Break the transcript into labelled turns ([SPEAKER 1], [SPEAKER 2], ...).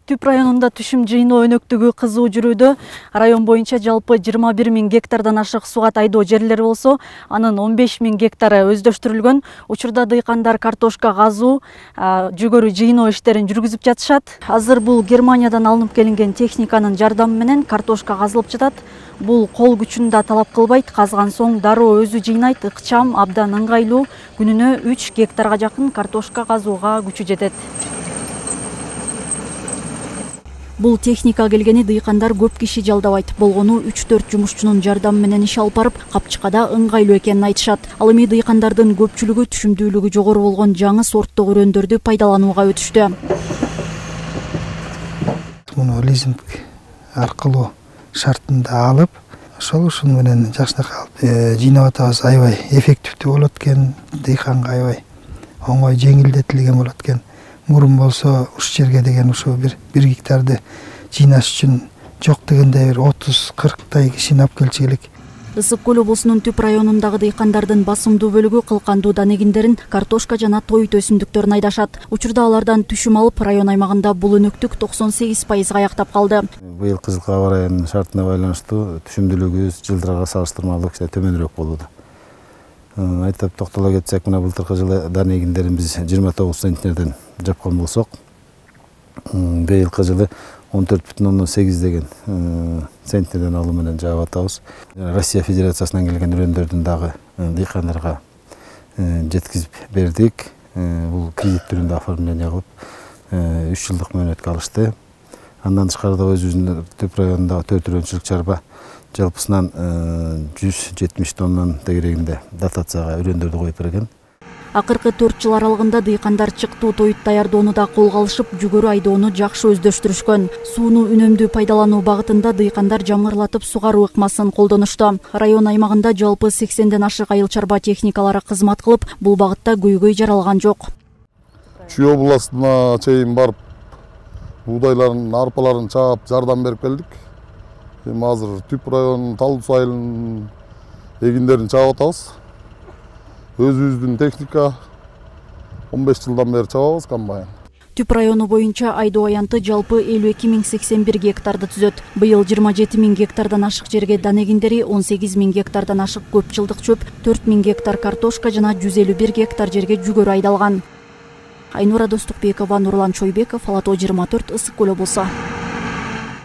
[SPEAKER 1] Түп районунда түшүм жыйноо өнөктүгү кызуу жүрүүдө. Район боюнча жалпы 21 000 гектардан ашык суга тайдоо жерлер болсо, анын 15 000 гектары өздөштүрүлгөн. Учурда дыйкандар картошка казуу, жүгөрү жыйноо иштерин жүргүзүп жатышат. Азыр бул Германиядан алынып келинген техниканын жардамы менен картошка казылып жатат. Бул кол күчүн да талап кылбайт. Казган соң дароо өзү жыйнайт, ыкчам, абдан ыңгайлуу. Күнүнө 3 гектарга жакын картошка казууга күчү жетет. Бул техника келгени дыйкандар көп киши жалдабайт. Болгону 3-4 жумушчунун жардамы менен иш алып барып, капчыкада ыңгайлуу экенин айтышат. Ал эми дыйкандардын көпчүлүгү түшүмдүүлүгү жогору болгон жаңы сорттогу өрөөндөрдү пайдаланууга өтүштү.
[SPEAKER 2] Муну лизинг аркылуу шартында алып, ушун менен жакшынакай алып жыйнап атабыз. Аябай эффективдүү болот экен, дыйканга аябай оңой жеңилдетилген болот экен. Мурун болсо уш жерге деген ушу бир гектарды жыйнаш үчүн жок дегенде бир 30-40 кишини алып келчү керек.
[SPEAKER 1] Ысык көл облусунун түп районундагы дыйкандардын басымдуу бөлүгү кылкандуу данегиндерин, картошка жана тоют өсүмдүктөрүн айдашат. Учурда алардан түшүм алып, район аймагында бул өнөктүк 98%га аяктап калды.
[SPEAKER 3] Быйыл кызыл аба ырайынын шартына байланыштуу түшүмдүүлүгүбүз жылдарга салыштырмалуу төмөнүрөөк болууда. Айтып токтоло кетсек, мына былтыркы жылы данегиндерин биз 29 центнерден жапкан болсок, быйылкы жылы 14,8 деген центнерден алуу менен жаап атабыз. Россия Федерациясынан келген өрөөндөрдүн дагы дыйкандарга жеткизип бердик. Бул кредит түрүндө оформление кылып 3 жылдык мөөнөткө алышты. Андан тышкары да өзүбүздүн түп районундагы 4 өрөөнчүлүк чарба жалпысынан 170 тоннанын тегерегинде дотацияга өрөөндөрдү коюп берген.
[SPEAKER 1] Акыркы 4 жыл аралыгында дыйкандар чыктуу тоют даярдоону да колго алышып, жүгөрү айдоону жакшы өздөштүрүшкөн. Сууну үнөмдүү пайдалануу багытында дыйкандар жамырлатып сугаруу ыкмасын колдонушту. Район аймагында жалпы 80ден ашык айыл чарба техникалары кызмат кылып, бул багытта көйгөй жаралган жок.
[SPEAKER 4] Чүй областына чейин барып, буудайларын, арпаларын чаап жардам берип келдик. Эми азыр түп районунун Талдуу айылынын эгиндерин чаап атабыз. Өзүбүздүн техника 15 жылдан бери чабабыз комбайн.
[SPEAKER 1] Түп району боюнча айдоо аянты жалпы 52 081 гектарды түзөт. Быйыл 27 000 гектардан ашык жерге данегиндери, 18 000 гектардан ашык көп жылдык чөп, 4 000 гектар картошка жана 151 гектар жерге жүгөрү айдалган. Айнура Достукбекова, Нурлан Чойбеков, Ала Тоо 24, Ысык көл облусу.